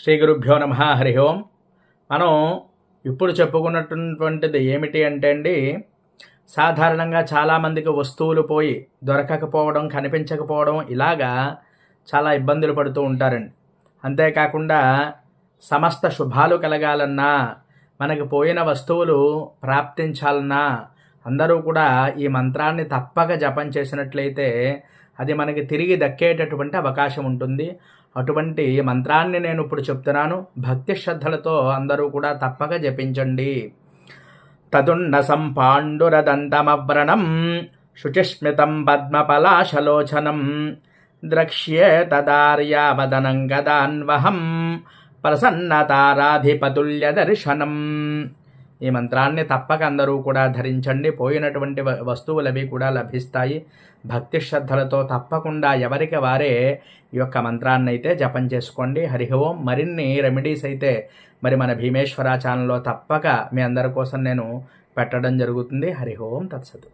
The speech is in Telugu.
శ్రీ గురుభ్యో నమ. హరి ఓం. మనం ఇప్పుడు చెప్పుకున్నటువంటిది ఏమిటి అంటే అండి, సాధారణంగా చాలామందికి వస్తువులు పోయి దొరకకపోవడం, కనిపించకపోవడం ఇలాగా చాలా ఇబ్బందులు పడుతూ ఉంటారండి. అంతేకాకుండా సమస్త శుభాలు కలగాలన్నా, మనకి పోయిన వస్తువులు ప్రాప్తించాలన్నా అందరూ కూడా ఈ మంత్రాన్ని తప్పక జపం చేసినట్లయితే అది మనకి తిరిగి దక్కేటటువంటి అవకాశం ఉంటుంది. అటువంటి మంత్రాన్ని నేను ఇప్పుడు చెప్తున్నాను. భక్తి శ్రద్ధలతో అందరూ కూడా తప్పక జపించండి. తదున్నసం పాండురదంతమవ్రణం శుచిస్మితం పద్మపలాశలోచనం ద్రక్ష్యే తదార్యావదనం గదాన్వహం ప్రసన్నతారాధిపతుల్య దర్శనం. ఈ మంత్రాన్ని తప్పక అందరూ కూడా ధరించండి. పోయినటువంటి వస్తువులవి కూడా లభిస్తాయి. భక్తి శ్రద్ధలతో తప్పకుండా ఎవరికి వారే ఈ యొక్క మంత్రాన్ని అయితే జపం చేసుకోండి. హరి ఓం. మరిన్ని రెమెడీస్ అయితే మరి మన భీమేశ్వర ఛానల్లో తప్పక మీ అందరి కోసం నేను పెట్టడం జరుగుతుంది. హరి ఓం తత్సతు.